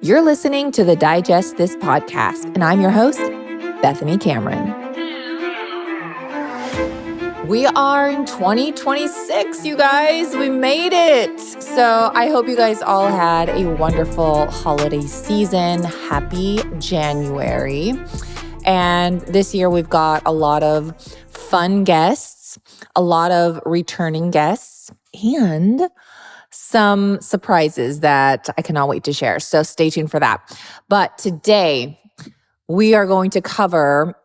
You're listening to the Digest This podcast, and I'm your host, Bethany Cameron. We are in 2026, you guys. We made it. So I hope you guys all had a wonderful holiday season. Happy January. And this year we've got a lot of fun guests, a lot of returning guests, and some surprises that I cannot wait to share. So stay tuned for that. But today we are going to cover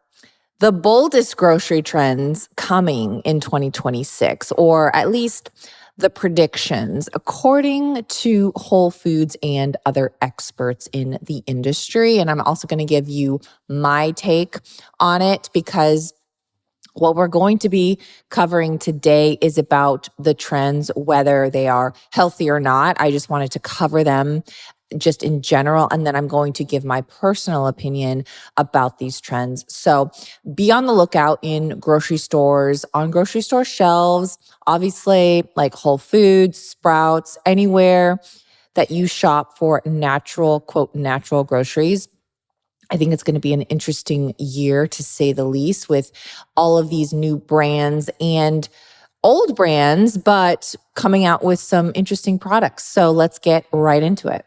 the boldest grocery trends coming in 2026, or at least the predictions, according to Whole Foods and other experts in the industry. And I'm also going to give you my take on it, because what we're going to be covering today is about the trends, whether they are healthy or not. I just wanted to cover them just in general, and then I'm going to give my personal opinion about these trends. So be on the lookout in grocery stores, on grocery store shelves, obviously like Whole Foods, Sprouts, anywhere that you shop for natural, quote, natural groceries. I think it's going to be an interesting year, to say the least, with all of these new brands and old brands, but coming out with some interesting products. So let's get right into it.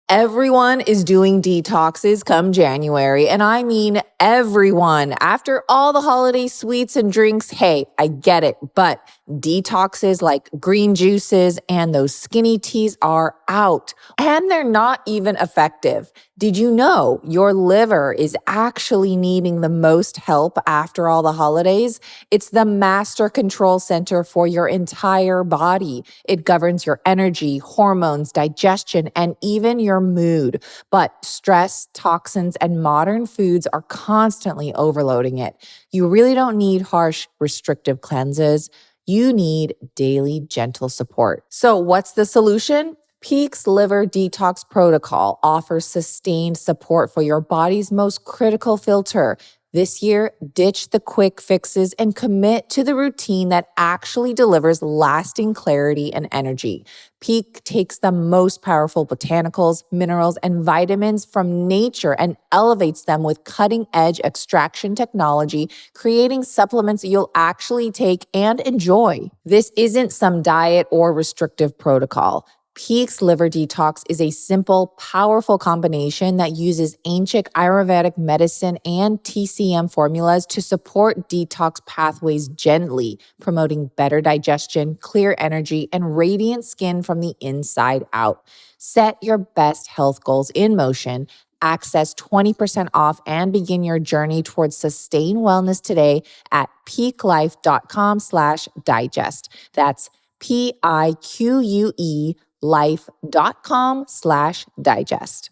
Everyone is doing detoxes come January, and I mean everyone. After all the holiday sweets and drinks, hey, I get it, but detoxes like green juices and those skinny teas are out, and they're not even effective. Did you know your liver is actually needing the most help after all the holidays? It's the master control center for your entire body. It governs your energy, hormones, digestion, and even your mood. But stress, toxins, and modern foods are constantly overloading it. You really don't need harsh, restrictive cleanses. You need daily, gentle support. So what's the solution? Peak's Liver Detox Protocol offers sustained support for your body's most critical filter. This year, ditch the quick fixes and commit to the routine that actually delivers lasting clarity and energy. Peak takes the most powerful botanicals, minerals, and vitamins from nature and elevates them with cutting-edge extraction technology, creating supplements you'll actually take and enjoy. This isn't some diet or restrictive protocol. Peak's Liver Detox is a simple, powerful combination that uses ancient Ayurvedic medicine and TCM formulas to support detox pathways gently, promoting better digestion, clear energy, and radiant skin from the inside out. Set your best health goals in motion. Access 20% off and begin your journey towards sustained wellness today at peaklife.com/digest. That's PIQUE life.com/digest.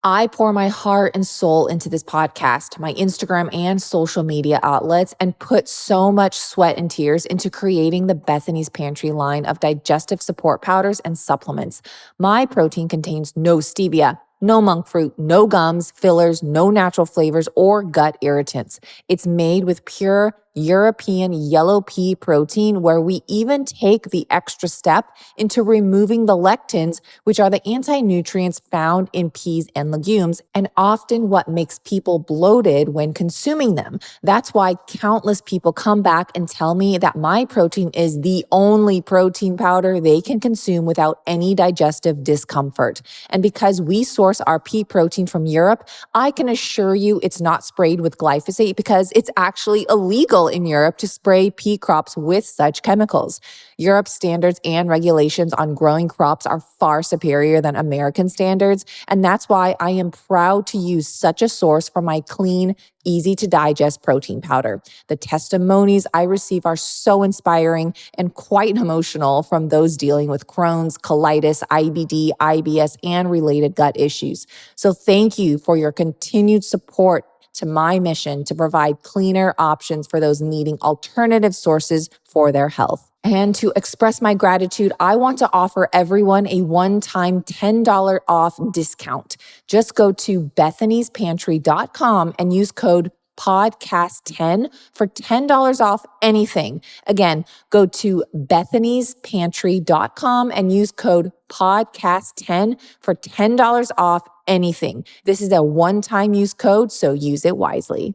I pour my heart and soul into this podcast, my Instagram and social media outlets, and put so much sweat and tears into creating the Bethany's Pantry line of digestive support powders and supplements. My protein contains no stevia, no monk fruit, no gums, fillers, no natural flavors, or gut irritants. It's made with pure European yellow pea protein, where we even take the extra step into removing the lectins, which are the anti-nutrients found in peas and legumes, and often what makes people bloated when consuming them. That's why countless people come back and tell me that my protein is the only protein powder they can consume without any digestive discomfort. And because we source our pea protein from Europe, I can assure you it's not sprayed with glyphosate, because it's actually illegal in Europe to spray pea crops with such chemicals. Europe's standards and regulations on growing crops are far superior than American standards, and that's why I am proud to use such a source for my clean, easy to digest protein powder. The testimonies I receive are so inspiring and quite emotional from those dealing with Crohn's, colitis, IBD, IBS, and related gut issues. So thank you for your continued support to my mission to provide cleaner options for those needing alternative sources for their health. And to express my gratitude, I want to offer everyone a one-time $10 off discount. Just go to bethanysPantry.com and use code podcast10 for $10 off anything. Again, go to bethanysPantry.com and use code podcast10 for $10 off anything. This is a one-time use code, so use it wisely.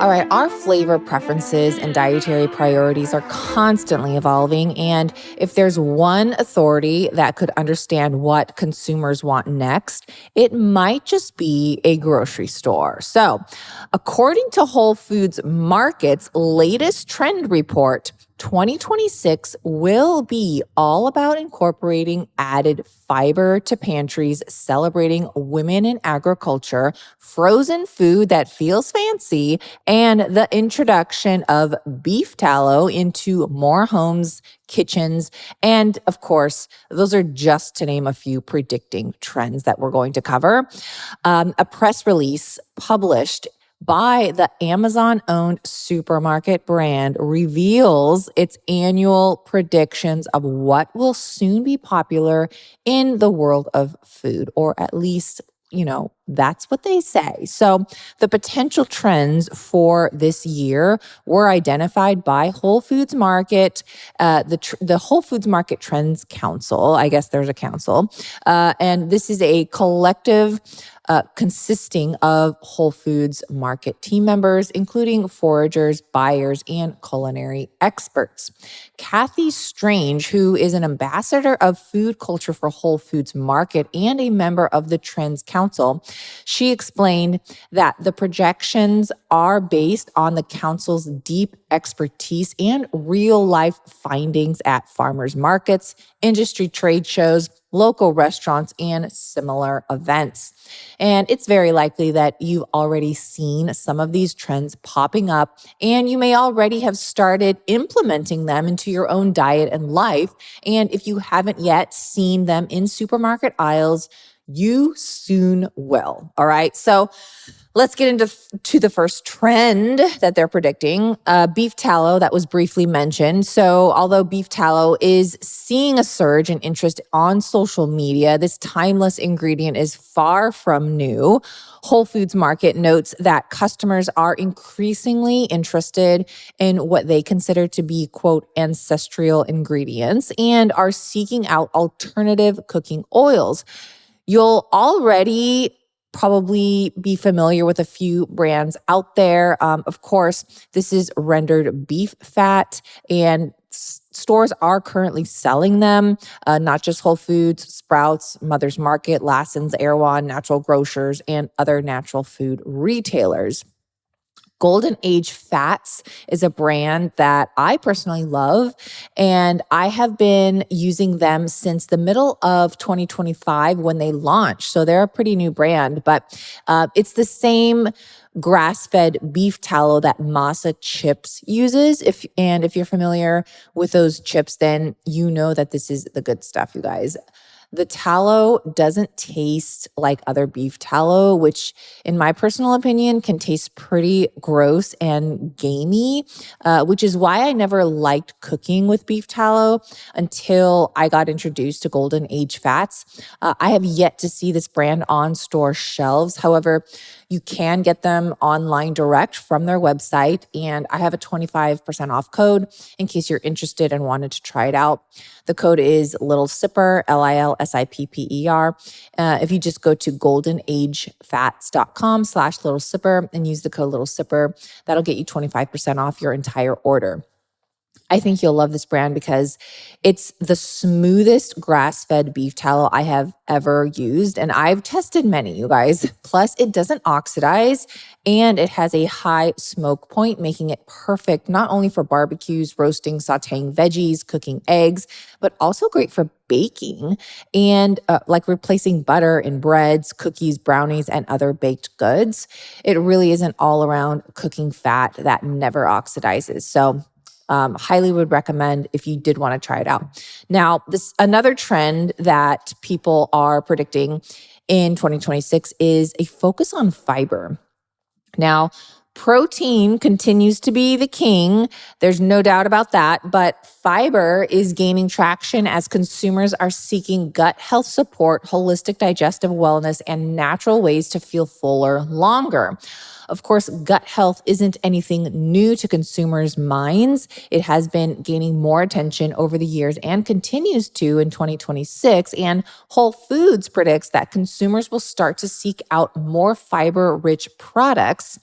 All right, our flavor preferences and dietary priorities are constantly evolving. And if there's one authority that could understand what consumers want next, it might just be a grocery store. So, according to Whole Foods Market's latest trend report, 2026 will be all about incorporating added fiber to pantries, celebrating women in agriculture, frozen food that feels fancy, and the introduction of beef tallow into more homes, kitchens, and of course, those are just to name a few predicting trends that we're going to cover. A press release published by the Amazon-owned supermarket brand reveals its annual predictions of what will soon be popular in the world of food, or at least, that's what they say. So the potential trends for this year were identified by Whole Foods Market, the Whole Foods Market Trends Council. I guess there's a council. And this is a collective consisting of Whole Foods Market team members, including foragers, buyers, and culinary experts. Kathy Strange, who is an ambassador of food culture for Whole Foods Market and a member of the Trends Council, she explained that the projections are based on the council's deep expertise and real-life findings at farmers markets, industry trade shows, local restaurants, and similar events. And it's very likely that you've already seen some of these trends popping up, and you may already have started implementing them into your own diet and life. And if you haven't yet seen them in supermarket aisles, you soon will. All right. So let's get into the first trend that they're predicting. Beef tallow, that was briefly mentioned. So although beef tallow is seeing a surge in interest on social media, this timeless ingredient is far from new. Whole Foods Market notes that customers are increasingly interested in what they consider to be, quote, ancestral ingredients and are seeking out alternative cooking oils. You'll already probably be familiar with a few brands out there. Of course, this is rendered beef fat, and stores are currently selling them, not just Whole Foods, Sprouts, Mother's Market, Lassen's, Erewhon, Natural Grocers, and other natural food retailers. Golden Age Fats is a brand that I personally love, and I have been using them since the middle of 2025 when they launched. So they're a pretty new brand, but it's the same grass-fed beef tallow that Masa Chips uses. If you're familiar with those chips, then you know that this is the good stuff, you guys. The tallow doesn't taste like other beef tallow, which in my personal opinion can taste pretty gross and gamey, which is why I never liked cooking with beef tallow until I got introduced to Golden Age Fats. I have yet to see this brand on store shelves. However, you can get them online direct from their website, and I have a 25% off code in case you're interested and wanted to try it out. The code is Little Sipper, LILSIPPER. If you just go to goldenagefats.com/Little Sipper and use the code Little Sipper, that'll get you 25% off your entire order. I think you'll love this brand because it's the smoothest grass-fed beef tallow I have ever used. And I've tested many, you guys. Plus, it doesn't oxidize and it has a high smoke point, making it perfect not only for barbecues, roasting, sauteing veggies, cooking eggs, but also great for baking and like replacing butter in breads, cookies, brownies, and other baked goods. It really is an all-around cooking fat that never oxidizes. So highly would recommend if you did want to try it out. Now, another trend that people are predicting in 2026 is a focus on fiber. Now, Protein continues to be the king. There's no doubt about that. But fiber is gaining traction as consumers are seeking gut health support, holistic digestive wellness, and natural ways to feel fuller longer. Of course, gut health isn't anything new to consumers' minds. It has been gaining more attention over the years and continues to in 2026. And Whole Foods predicts that consumers will start to seek out more fiber-rich products.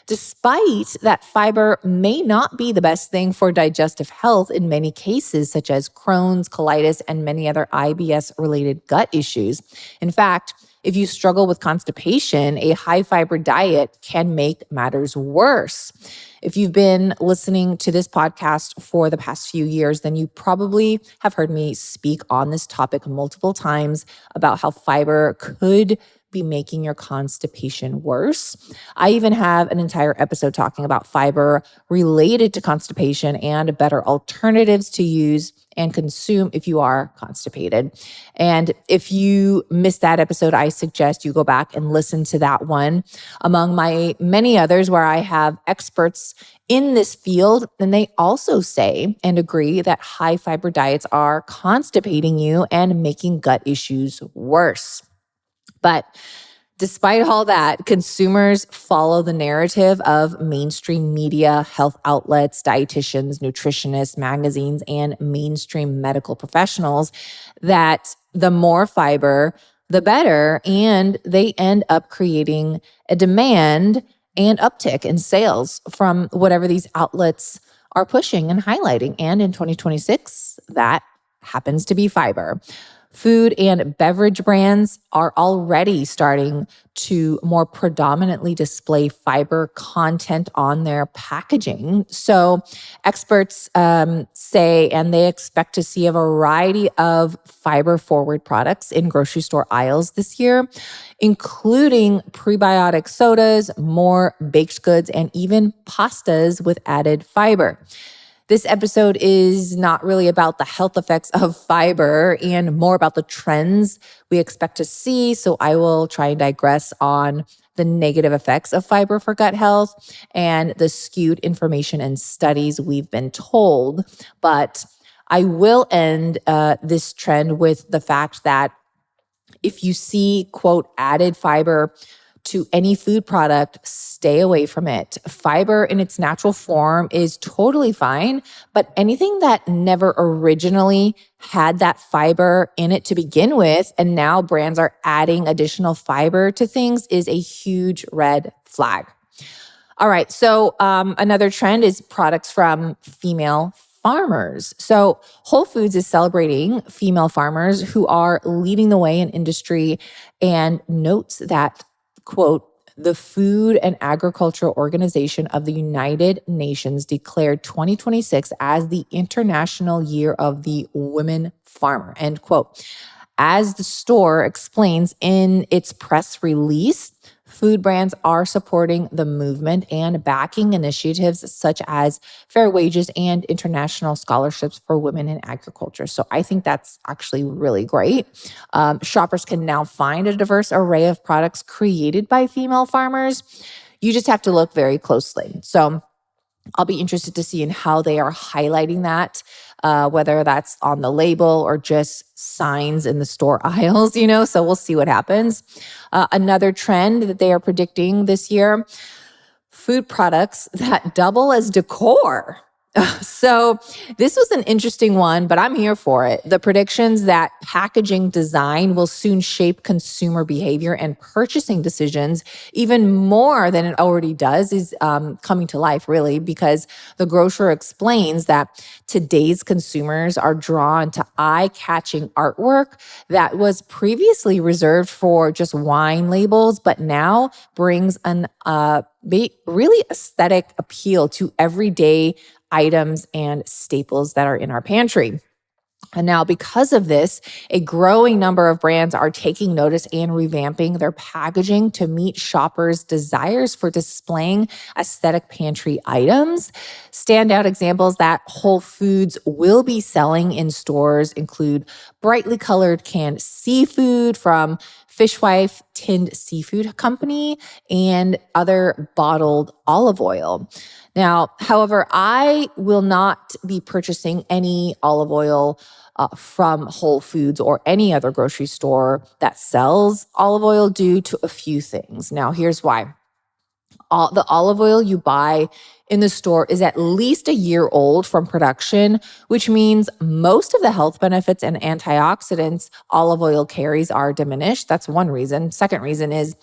Despite that fiber may not be the best thing for digestive health in many cases, such as Crohn's, colitis, and many other IBS-related gut issues. In fact, if you struggle with constipation, a high fiber diet can make matters worse. If you've been listening to this podcast for the past few years, then you probably have heard me speak on this topic multiple times about how fiber could be making your constipation worse. I even have an entire episode talking about fiber related to constipation and better alternatives to use and consume if you are constipated. And if you missed that episode, I suggest you go back and listen to that one, among my many others where I have experts in this field, and they also say and agree that high fiber diets are constipating you and making gut issues worse. But despite all that, consumers follow the narrative of mainstream media, health outlets, dietitians, nutritionists, magazines, and mainstream medical professionals that the more fiber, the better, and they end up creating a demand and uptick in sales from whatever these outlets are pushing and highlighting. And in 2026, that happens to be fiber. Food and beverage brands are already starting to more predominantly display fiber content on their packaging. So experts say, and they expect to see a variety of fiber-forward products in grocery store aisles this year, including prebiotic sodas, more baked goods, and even pastas with added fiber. This episode is not really about the health effects of fiber and more about the trends we expect to see. So I will try and digress on the negative effects of fiber for gut health and the skewed information and studies we've been told. But I will end this trend with the fact that if you see, quote, added fiber to any food product, stay away from it. Fiber in its natural form is totally fine, but anything that never originally had that fiber in it to begin with, and now brands are adding additional fiber to things, is a huge red flag. All right, so another trend is products from female farmers. So Whole Foods is celebrating female farmers who are leading the way in industry and notes that, quote, the Food and Agriculture Organization of the United Nations declared 2026 as the International Year of the Women Farmer, end quote. As the store explains in its press release, food brands are supporting the movement and backing initiatives such as fair wages and international scholarships for women in agriculture. So I think that's actually really great. Shoppers can now find a diverse array of products created by female farmers. You just have to look very closely. So I'll be interested to see in how they are highlighting that, whether that's on the label or just signs in the store aisles, so we'll see what happens. Another trend that they are predicting this year, food products that double as decor. So this was an interesting one, but I'm here for it. The predictions that packaging design will soon shape consumer behavior and purchasing decisions even more than it already does is coming to life, really, because the grocer explains that today's consumers are drawn to eye-catching artwork that was previously reserved for just wine labels, but now brings an really aesthetic appeal to everyday items and staples that are in our pantry. And now, because of this, a growing number of brands are taking notice and revamping their packaging to meet shoppers' desires for displaying aesthetic pantry items. Standout examples that Whole Foods will be selling in stores include brightly colored canned seafood from Fishwife Tinned Seafood Company, and other bottled olive oil. Now, however, I will not be purchasing any olive oil from Whole Foods or any other grocery store that sells olive oil due to a few things. Now, here's why. The olive oil you buy in the store is at least a year old from production, which means most of the health benefits and antioxidants olive oil carries are diminished. That's one reason. Second reason is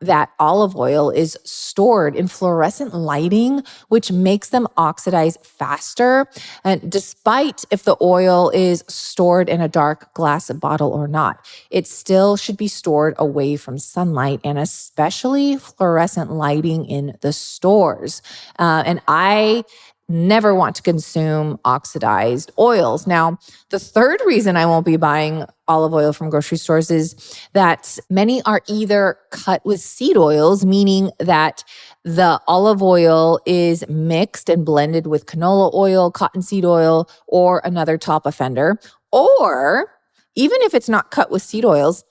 that olive oil is stored in fluorescent lighting, which makes them oxidize faster. And despite if the oil is stored in a dark glass bottle or not, it still should be stored away from sunlight and especially fluorescent lighting in the stores. And I never want to consume oxidized oils. Now, the third reason I won't be buying olive oil from grocery stores is that many are either cut with seed oils, meaning that the olive oil is mixed and blended with canola oil, cottonseed oil, or another top offender. Or even if it's not cut with seed oils,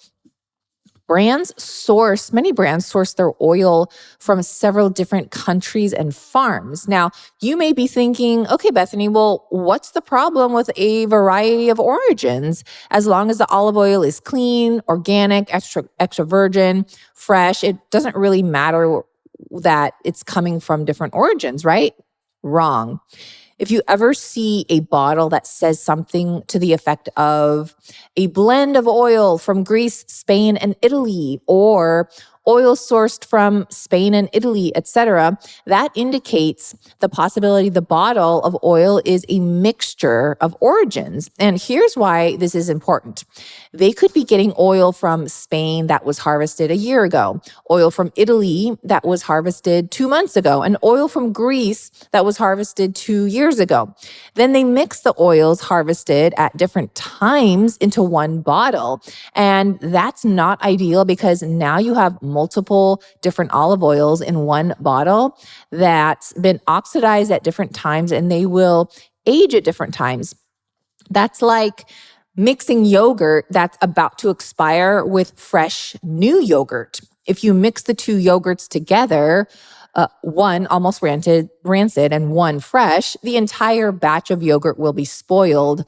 many brands source their oil from several different countries and farms. Now, you may be thinking, okay, Bethany, well, what's the problem with a variety of origins? As long as the olive oil is clean, organic, extra virgin, fresh, it doesn't really matter that it's coming from different origins, right? Wrong. If you ever see a bottle that says something to the effect of a blend of oil from Greece, Spain, and Italy, or oil sourced from Spain and Italy, etc., that indicates the possibility the bottle of oil is a mixture of origins. And here's why this is important. They could be getting oil from Spain that was harvested a year ago, oil from Italy that was harvested 2 months ago, and oil from Greece that was harvested 2 years ago. Then they mix the oils harvested at different times into one bottle. And that's not ideal because now you have multiple different olive oils in one bottle that's been oxidized at different times, and they will age at different times. That's like mixing yogurt that's about to expire with fresh new yogurt. If you mix the two yogurts together, one almost rancid and one fresh, the entire batch of yogurt will be spoiled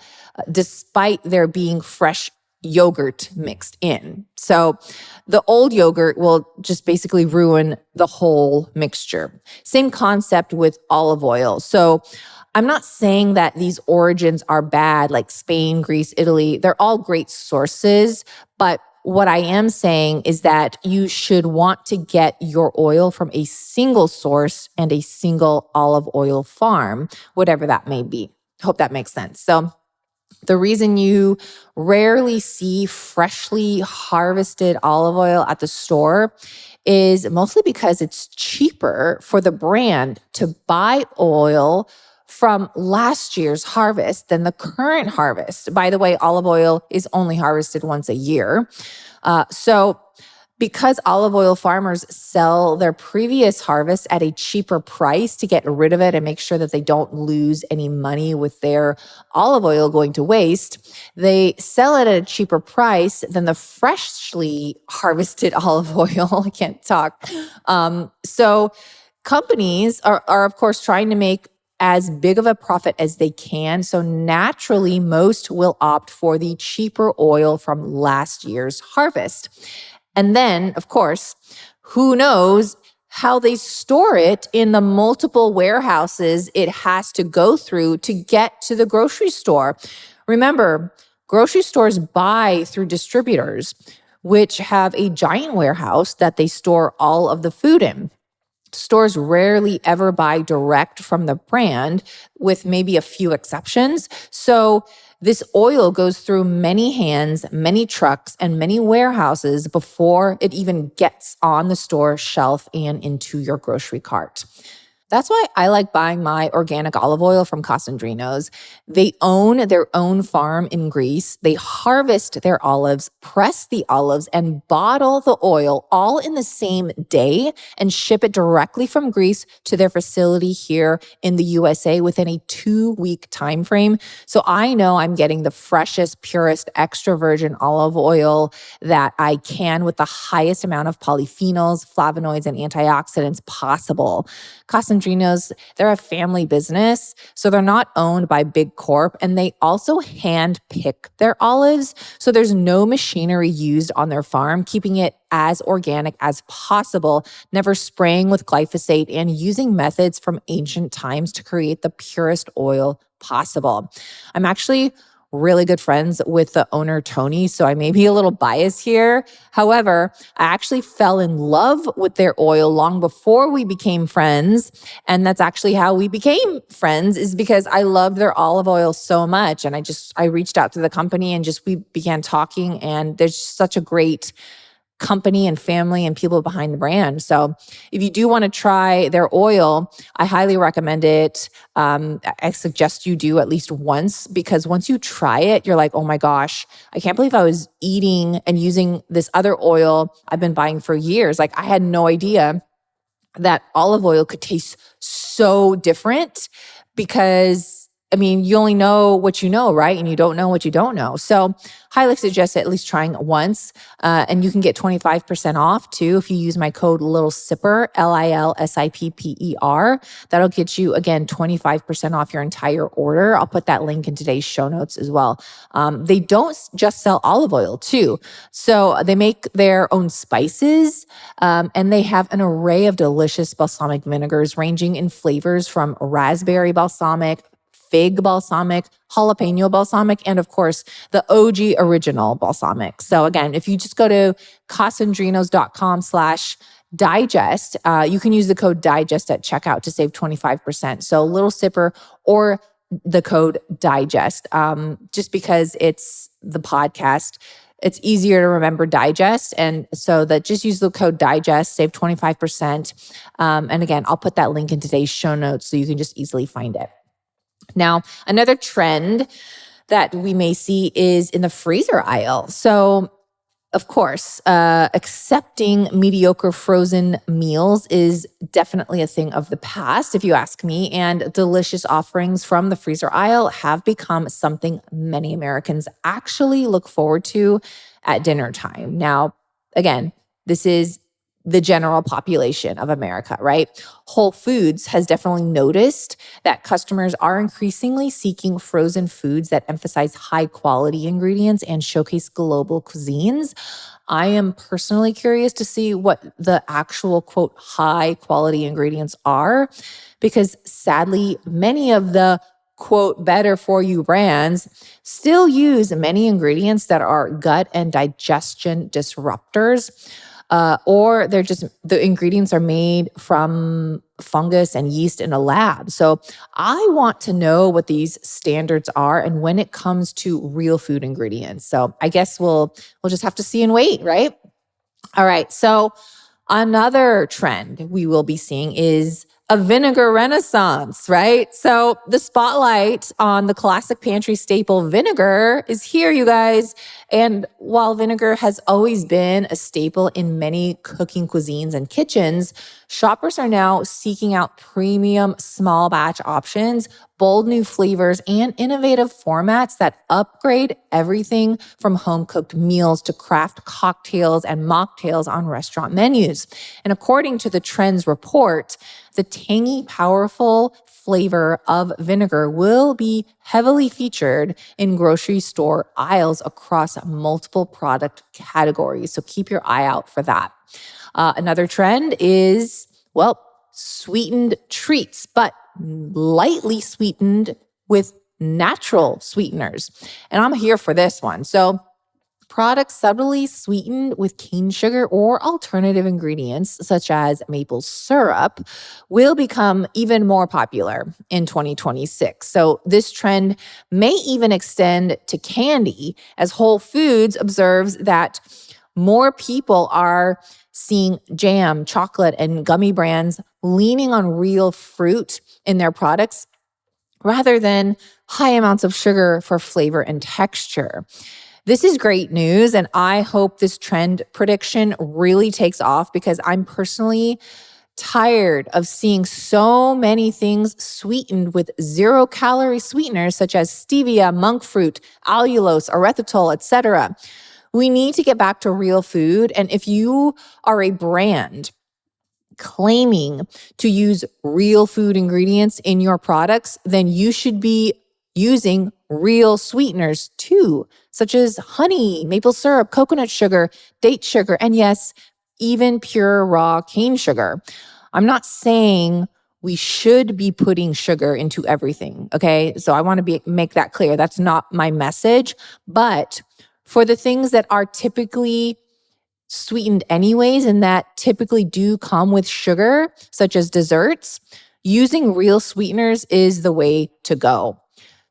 despite there being fresh yogurt mixed in. So the old yogurt will just basically ruin the whole mixture. Same concept with olive oil. So I'm not saying that these origins are bad, like Spain, Greece, Italy. They're all great sources. But what I am saying is that you should want to get your oil from a single source and a single olive oil farm, whatever that may be. Hope that makes sense. So the reason you rarely see freshly harvested olive oil at the store is mostly because it's cheaper for the brand to buy oil from last year's harvest than the current harvest. By the way, olive oil is only harvested once a year. So because olive oil farmers sell their previous harvest at a cheaper price to get rid of it and make sure that they don't lose any money with their olive oil going to waste, they sell it at a cheaper price than the freshly harvested olive oil. I can't talk. So companies are, of course, trying to make as big of a profit as they can. So naturally, most will opt for the cheaper oil from last year's harvest. And then, of course, who knows how they store it in the multiple warehouses it has to go through to get to the grocery store. Remember, grocery stores buy through distributors, which have a giant warehouse that they store all of the food in. Stores rarely ever buy direct from the brand, with maybe a few exceptions. So this oil goes through many hands, many trucks, and many warehouses before it even gets on the store shelf and into your grocery cart. That's why I like buying my organic olive oil from Casandrinos. They own their own farm in Greece. They harvest their olives, press the olives, and bottle the oil all in the same day and ship it directly from Greece to their facility here in the USA within a 2-week time frame. So I know I'm getting the freshest, purest, extra virgin olive oil that I can with the highest amount of polyphenols, flavonoids, and antioxidants possible. Casandrinos, they're a family business, so they're not owned by big corp, and they also hand pick their olives. So there's no machinery used on their farm, keeping it as organic as possible, never spraying with glyphosate, and using methods from ancient times to create the purest oil possible. I'm actually really good friends with the owner, Tony, so I may be a little biased here. However, I actually fell in love with their oil long before we became friends. And that's actually how we became friends, is because I loved their olive oil so much. And I reached out to the company and we began talking, and there's such a great company and family and people behind the brand. So if you do want to try their oil, I highly recommend it. I suggest you do at least once, because once you try it, you're like, oh my gosh, I can't believe I was eating and using this other oil I've been buying for years. Like, I had no idea that olive oil could taste so different, because you only know what you know, right? And you don't know what you don't know. So highly suggest at least trying it once. And you can get 25% off too if you use my code Little Sipper, LILSIPPER. That'll get you, again, 25% off your entire order. I'll put that link in today's show notes as well. They don't just sell olive oil too. So they make their own spices, and they have an array of delicious balsamic vinegars ranging in flavors from raspberry balsamic, fig balsamic, jalapeno balsamic, and of course, the OG original balsamic. So again, if you just go to casandrinos.com/digest, you can use the code digest at checkout to save 25%. So Little Sipper or the code digest, just because it's the podcast, it's easier to remember digest. And so that just use the code digest, save 25%. And again, I'll put that link in today's show notes so you can just easily find it. Now, another trend that we may see is in the freezer aisle. So, of course, accepting mediocre frozen meals is definitely a thing of the past, if you ask me, and delicious offerings from the freezer aisle have become something many Americans actually look forward to at dinner time. Now, again, this is the general population of America, right? Whole Foods has definitely noticed that customers are increasingly seeking frozen foods that emphasize high quality ingredients and showcase global cuisines. I am personally curious to see what the actual, quote, high quality ingredients are, because sadly, many of the, quote, better for you brands still use many ingredients that are gut and digestion disruptors. Or the ingredients are made from fungus and yeast in a lab. So I want to know what these standards are and when it comes to real food ingredients. So I guess we'll just have to see and wait, right? All right. So another trend we will be seeing is a vinegar renaissance, right? So the spotlight on the classic pantry staple vinegar is here, you guys. And while vinegar has always been a staple in many cooking cuisines and kitchens, shoppers are now seeking out premium small batch options, bold new flavors, and innovative formats that upgrade everything from home-cooked meals to craft cocktails and mocktails on restaurant menus. And according to the Trends report, the tangy, powerful flavor of vinegar will be heavily featured in grocery store aisles across multiple product categories. So keep your eye out for that. Another trend is, sweetened treats, but lightly sweetened with natural sweeteners. And I'm here for this one. So products subtly sweetened with cane sugar or alternative ingredients, such as maple syrup, will become even more popular in 2026. So this trend may even extend to candy, as Whole Foods observes that More people are seeing jam, chocolate, and gummy brands leaning on real fruit in their products rather than high amounts of sugar for flavor and texture. This is great news, and I hope this trend prediction really takes off because I'm personally tired of seeing so many things sweetened with zero-calorie sweeteners such as stevia, monk fruit, allulose, erythritol, etc. We need to get back to real food, and if you are a brand claiming to use real food ingredients in your products, then you should be using real sweeteners too, such as honey, maple syrup, coconut sugar, date sugar, and yes, even pure raw cane sugar. I'm not saying we should be putting sugar into everything, okay? So I want to make that clear. That's not my message. But for the things that are typically sweetened anyways, and that typically do come with sugar, such as desserts, using real sweeteners is the way to go.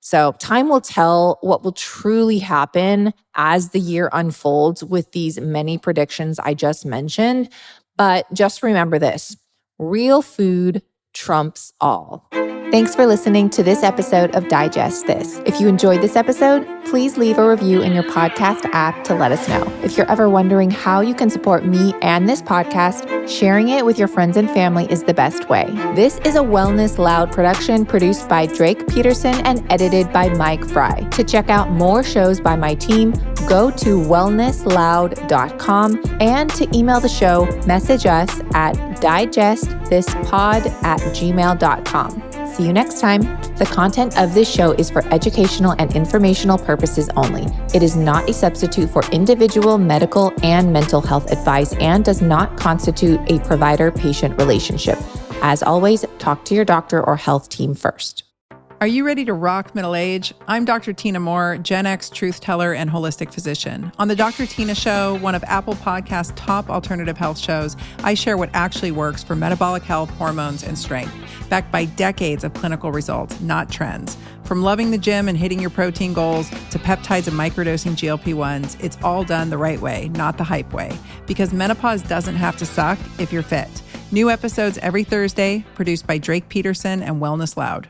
So time will tell what will truly happen as the year unfolds with these many predictions I just mentioned. But just remember this, real food trumps all. Thanks for listening to this episode of Digest This. If you enjoyed this episode, please leave a review in your podcast app to let us know. If you're ever wondering how you can support me and this podcast, sharing it with your friends and family is the best way. This is a Wellness Loud production produced by Drake Peterson and edited by Mike Fry. To check out more shows by my team, go to wellnessloud.com, and to email the show, message us at digestthispod@gmail.com. See you next time. The content of this show is for educational and informational purposes only. It is not a substitute for individual medical and mental health advice and does not constitute a provider-patient relationship. As always, talk to your doctor or health team first. Are you ready to rock middle age? I'm Dr. Tina Moore, Gen X truth teller and holistic physician. On the Dr. Tina Show, one of Apple Podcast's top alternative health shows, I share what actually works for metabolic health, hormones, and strength, backed by decades of clinical results, not trends. From loving the gym and hitting your protein goals to peptides and microdosing GLP-1s, it's all done the right way, not the hype way. Because menopause doesn't have to suck if you're fit. New episodes every Thursday, produced by Drake Peterson and Wellness Loud.